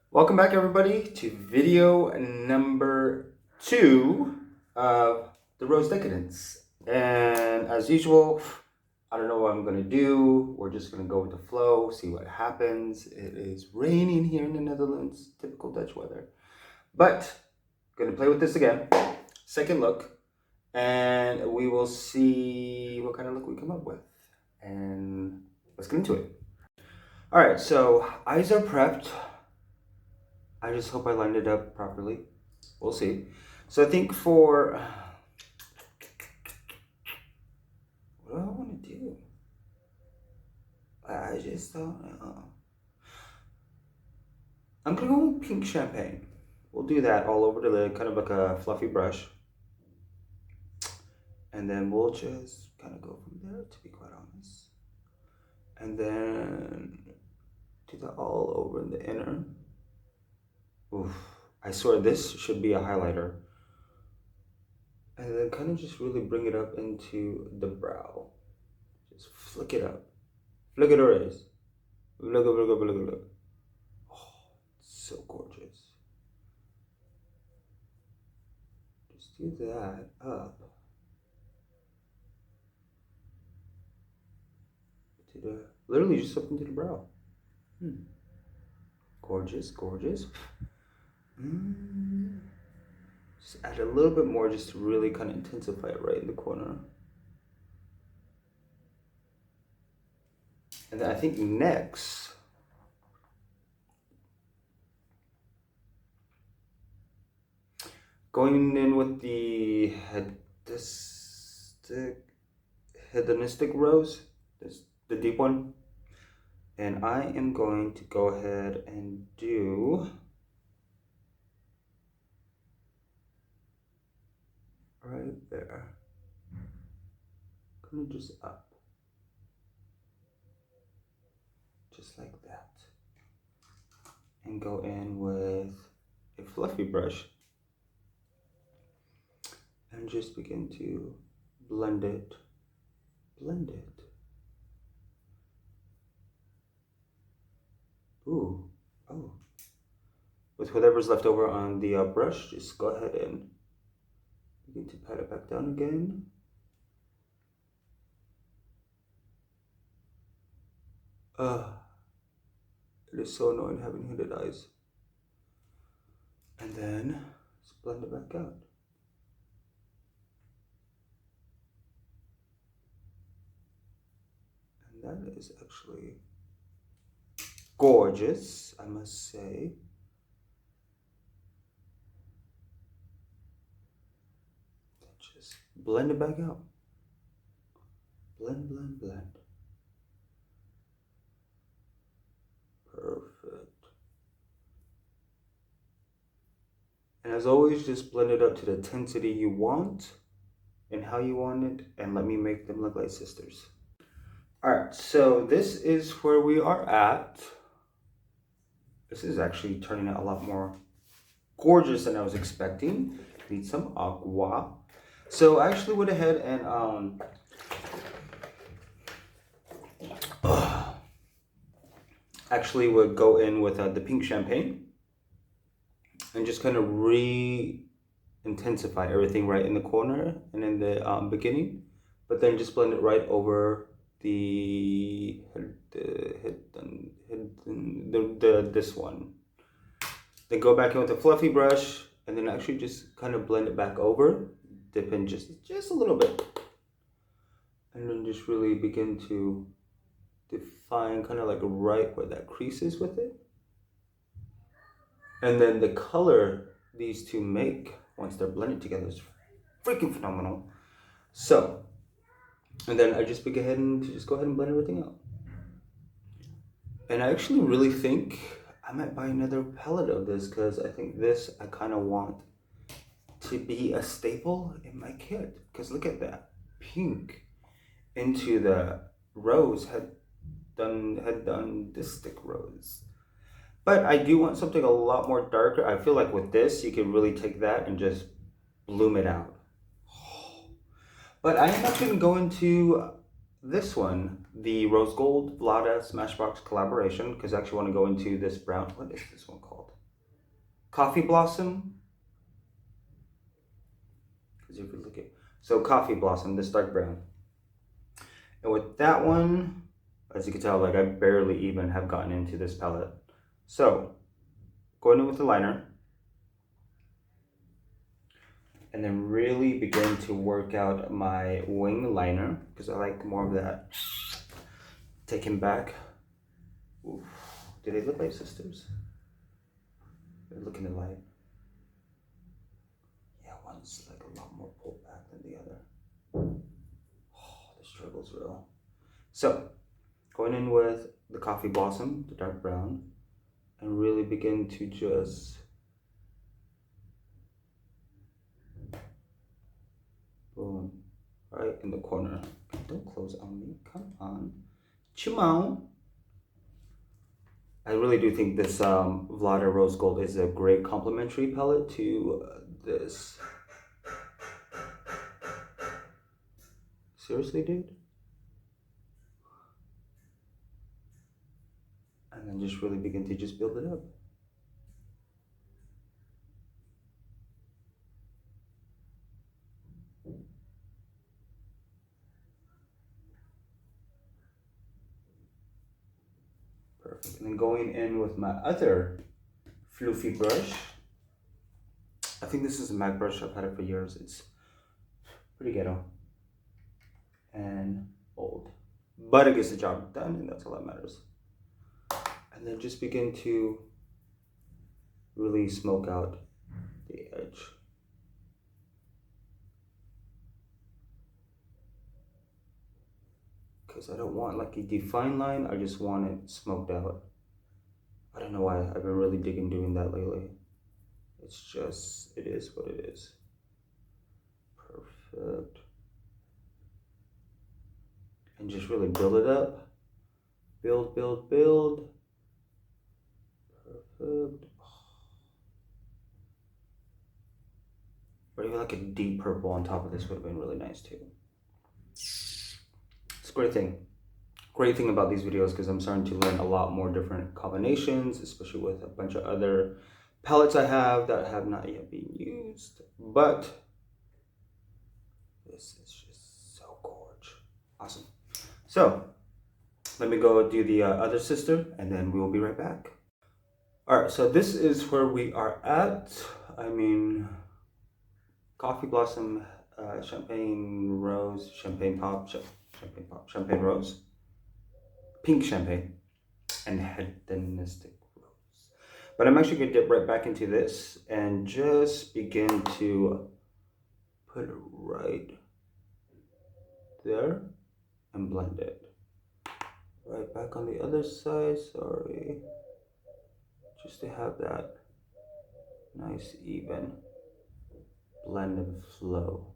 Welcome back, everybody, to video number 2 of the Rose Decadence. And as usual, I don't know what I'm going to do. We're just going to go with the flow, see what happens. It is raining here in the Netherlands, typical Dutch weather. But going to play with this again, second look, and we will see what kind of look we come up with. And let's get into it. All right, so eyes are prepped. I just hope I lined it up properly. We'll see. So I think for... what do I want to do? I just don't know. I'm going to go with pink champagne. We'll do that all over the lid, kind of like a fluffy brush. And then we'll just kind of go from there, to be quite honest. And then do that all over in the inner. Oof, I swear this should be a highlighter. And then kind of just really bring it up into the brow. Just flick it up. Flick it erase. Look, look, look, look, look, look. Oh, so gorgeous. Just do that up. To the, literally just up into the brow. Gorgeous, gorgeous. Just add a little bit more just to really kind of intensify it right in the corner. And then I think next, going in with the hedonistic rose, this the deep one. And I am going to go ahead and do right there. Kind of just up. Just like that. And go in with a fluffy brush and just begin to blend it. Blend it. Ooh, oh. With whatever's left over on the brush, just go ahead and begin to pat it back down again. It is so annoying having hooded eyes. And then just blend it back out. And that is actually gorgeous, I must say. Just blend it back out. Blend, blend, blend. Perfect. And as always, just blend it up to the intensity you want and how you want it, and let me make them look like sisters. Alright, so this is where we are at. This is actually turning out a lot more gorgeous than I was expecting. Need some aqua. So I actually went ahead and actually would go in with the pink champagne and just kind of intensify everything right in the corner and in the beginning, but then just blend it right over this one. Then go back in with a fluffy brush and then actually just kind of blend it back over, dip in just a little bit, and then just really begin to define kind of like right where that crease is with it. And then the color these two make once they're blended together is freaking phenomenal. So, and then I just go ahead and blend everything out. And I actually really think I might buy another palette of this, because I think this I kind of want to be a staple in my kit. Because look at that, pink into the rose had done this stick rose. But I do want something a lot more darker. I feel like with this, you can really take that and just bloom it out. But I am not going to go into this one, the Rose Gold Vlada Smashbox collaboration, because I actually want to go into this brown. What is this one called? Coffee Blossom. Because if you look at, so Coffee Blossom, this dark brown. And with that one, as you can tell, like I barely even have gotten into this palette. So, going in with the liner. And then really begin to work out my wing liner, because I like more of that. Taking back. Oof. Do they look like sisters? They're looking alike. Yeah, one's like a lot more pulled back than the other. Oh, the struggle's real. So, going in with the Coffee Blossom, the dark brown, and really begin to just boom, right in the corner. Don't close on me, come on. Chimao. I really do think this Vlada Rose Gold is a great complementary palette to this. Seriously, dude? And then just really begin to just build it up. Perfect. And then going in with my other floofy brush. I think this is a MAC brush. I've had it for years. It's pretty ghetto and old, but it gets the job done, and that's all that matters. And then just begin to really smoke out the edge. Because I don't want like a defined line, I just want it smoked out. I don't know why, I've been really digging doing that lately. It's just, it is what it is. Perfect. And just really build it up. Build, build, build. Perfect. Or even like a deep purple on top of this would have been really nice too. It's a great thing. Great thing about these videos, because I'm starting to learn a lot more different combinations, especially with a bunch of other palettes I have that have not yet been used. But this is just so gorgeous. Awesome. So let me go do the other sister, and then we will be right back. All right, so this is where we are at. I mean, Coffee Blossom, Champagne Rose, Champagne Pop, Champagne Rose, Pink Champagne, and Hedonistic Rose. But I'm actually going to dip right back into this and just begin to put it right there and blend it. Right back on the other side, sorry. Just to have that nice even blend and flow.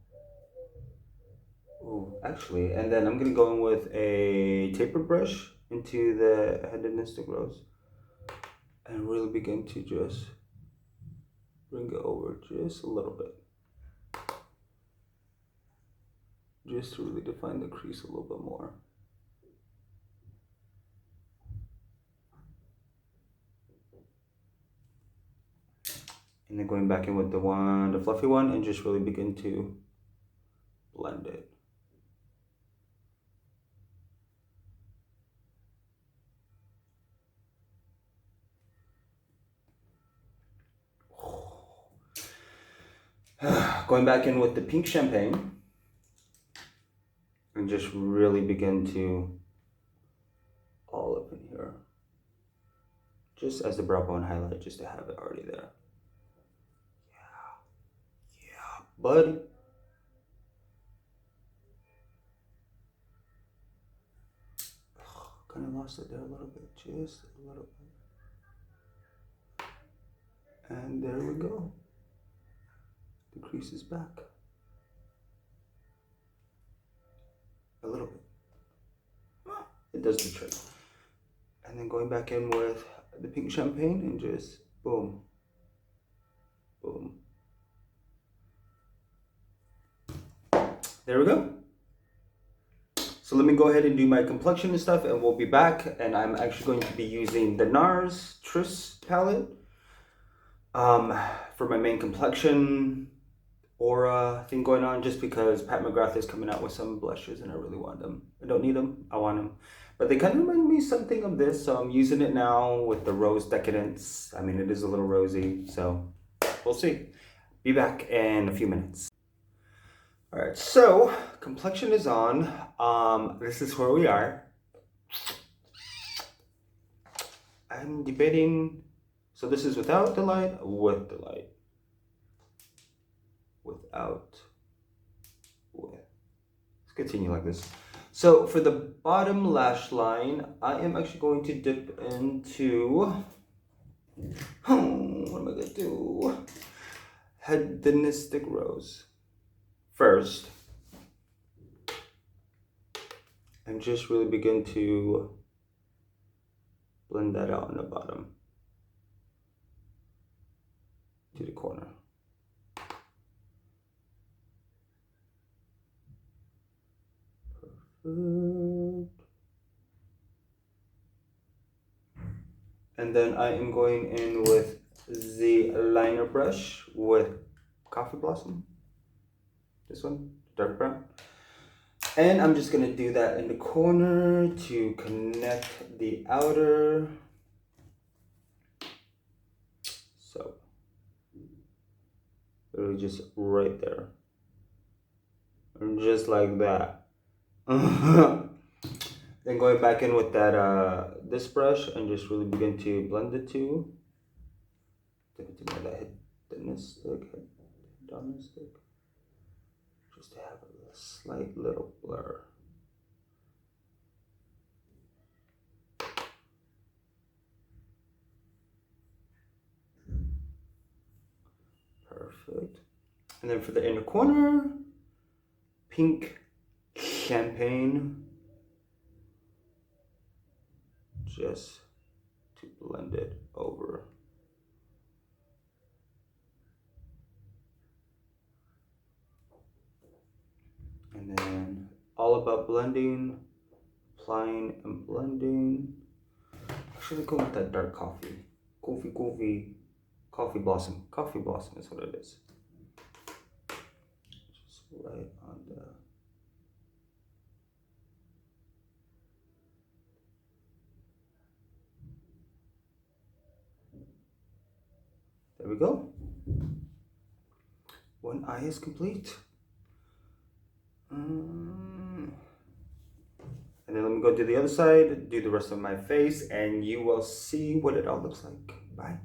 Ooh, actually, and then I'm gonna go in with a tapered brush into the Hedonistic Rose and really begin to just bring it over just a little bit. Just to really define the crease a little bit more. And then going back in with the fluffy one, and just really begin to blend it. Going back in with the Pink Champagne, and just really begin to all up in here. Just as the brow bone highlight, just to have it already there. Yeah, buddy. Kind of lost it there a little bit, just a little bit. And there we go. The crease is back. A little bit. It does the trick. And then going back in with the Pink Champagne and just boom, boom. There we go. So let me go ahead and do my complexion and stuff, and we'll be back. And I'm actually going to be using the NARS Tris palette. for my main complexion aura thing going on, just because Pat McGrath is coming out with some blushes and I really want them. I don't need them, I want them. But they kind of remind me something of this, so I'm using it now with the Rose Decadence. I mean, it is a little rosy, so we'll see. Be back in a few minutes. All right, so complexion is on. This is where we are. I'm debating, so this is without the light, with the light. Without, with. Let's continue like this. So for the bottom lash line, I am actually going to dip into, what am I gonna do? Hedonistic Rose first. And just really begin to blend that out in the bottom to the corner. Perfect. And then I am going in with the liner brush with Coffee Blossom. This one, dark brown. And I'm just gonna do that in the corner to connect the outer. So, literally just right there. And just like that. Then going back in with that this brush and just really begin to blend the two. Dip it into that hedonistic, just to have a slight little blur. Perfect. And then for the inner corner, pink champagne, just to blend it over. And then all about blending, applying and blending. Actually, go with that dark coffee. Coffee blossom. Coffee blossom is what it is. Just right on the. There we go. One eye is complete. And then let me go to the other side, do the rest of my face, and you will see what it all looks like. Bye.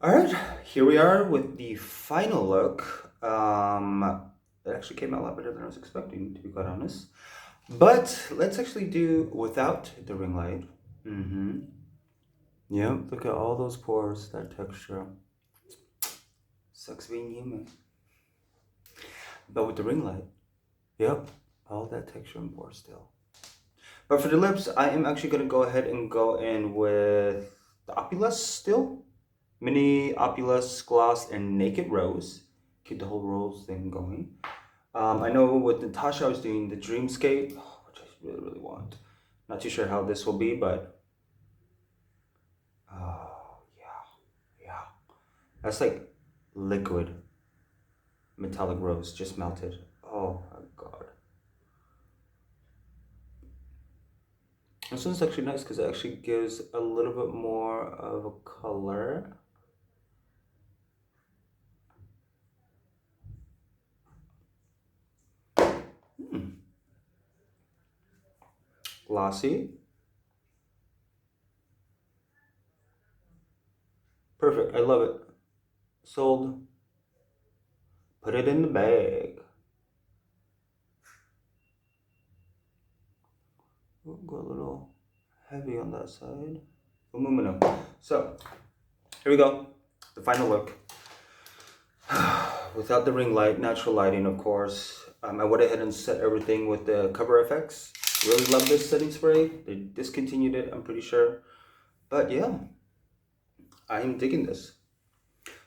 All right, here we are with the final look. It actually came out a lot better than I was expecting, to be quite honest. But let's actually do without the ring light. Yep, look at all those pores, that texture. Sucks being human. But with the ring light, yep, all that texture and pore still. But for the lips, I am actually going to go ahead and go in with the Opulus still. Mini Opulus Gloss and Naked Rose. Keep the whole rose thing going. I know with Natasha I was doing the Dreamscape, which I really, really want. Not too sure how this will be, but oh, yeah. That's like liquid metallic rose just melted. Oh my god. This one's actually nice because it actually gives a little bit more of a color. Glossy. Perfect, I love it. Sold. Put it in the bag. Go a little heavy on that side. So, here we go. The final look. Without the ring light, natural lighting, of course. I went ahead and set everything with the Cover FX. Really love this setting spray. They discontinued it, I'm pretty sure. But yeah, I'm digging this.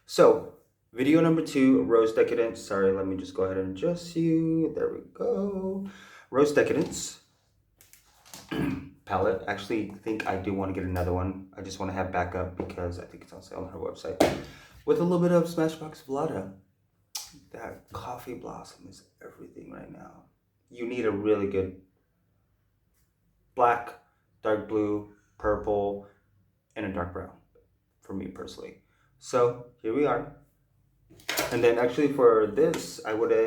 So, video number 2, Rose Decadence. Sorry, let me just go ahead and adjust you. There we go. Rose Decadence. palette. I actually think I do want to get another one. I just want to have backup because I think it's on sale on her website. With a little bit of Smashbox Vlada. That coffee blossom is everything right now. You need a really good black, dark blue, purple, and a dark brown for me personally. So here we are. And then actually for this, I went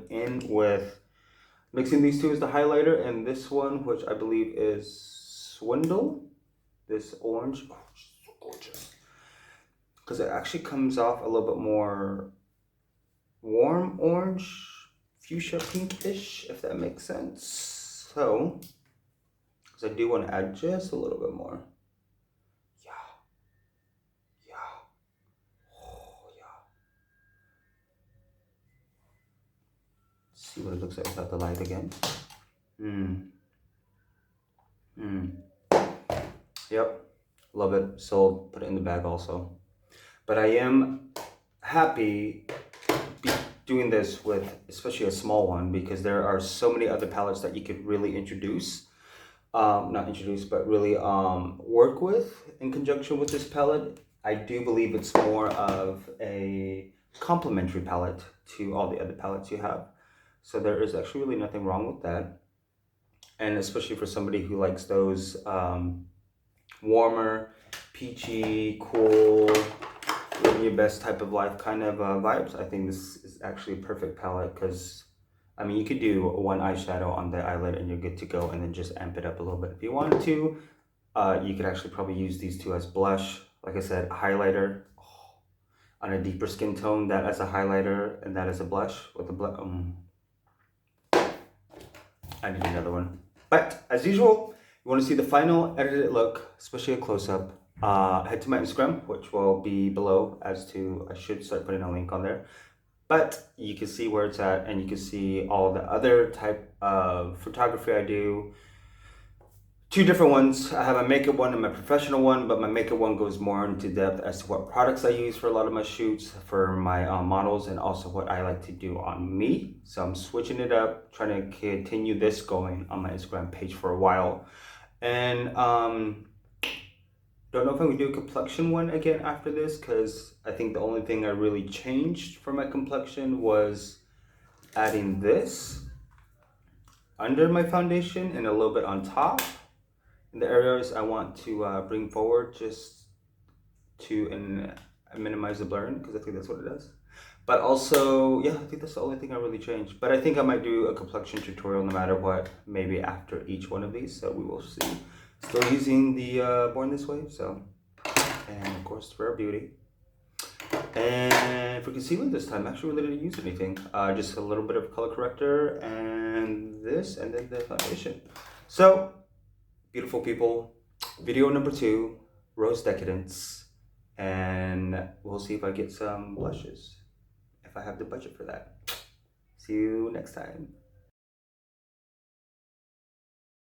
in with mixing these two as the highlighter, and this one, which I believe is Swindle, this orange. Oh, so gorgeous. Because it actually comes off a little bit more warm orange, fuchsia pinkish, if that makes sense. So, because I do want to add just a little bit more. Yeah. Oh, yeah. See what it looks like without the light again. Yep. Love it. Sold. Put it in the bag also. But I am happy doing this with especially a small one because there are so many other palettes that you could really introduce. Not introduce, but really work with in conjunction with this palette. I do believe it's more of a complementary palette to all the other palettes you have. So there is actually really nothing wrong with that. And especially for somebody who likes those warmer, peachy, cool, living your best type of life kind of vibes, I think this is actually a perfect palette because, I mean, you could do one eyeshadow on the eyelid and you're good to go and then just amp it up a little bit if you wanted to. You could actually probably use these two as blush. Like I said, highlighter on a deeper skin tone, that as a highlighter and that as a blush with the blush. I need another one. But as usual, you want to see the final edited look, especially a close-up, head to my Instagram, which will be below as to, I should start putting a link on there. But you can see where it's at and you can see all the other type of photography I do. Two different ones. I have a makeup one and my professional one, but my makeup one goes more into depth as to what products I use for a lot of my shoots, for my models, and also what I like to do on me. So I'm switching it up, trying to continue this going on my Instagram page for a while. And don't know if I'm gonna do a complexion one again after this, because I think the only thing I really changed for my complexion was adding this under my foundation and a little bit on top. In the areas I want to bring forward just to minimize the blurring, because I think that's what it does. But also, yeah, I think that's the only thing I really changed. But I think I might do a complexion tutorial no matter what, maybe after each one of these, so we will see. Still using the Born This Way, so, and of course, Rare Beauty. And for concealer this time, I actually really didn't use anything. Just a little bit of color corrector and this, and then the foundation. So, beautiful people, video number 2, Rose Decadence, and we'll see if I get some blushes, if I have the budget for that. See you next time.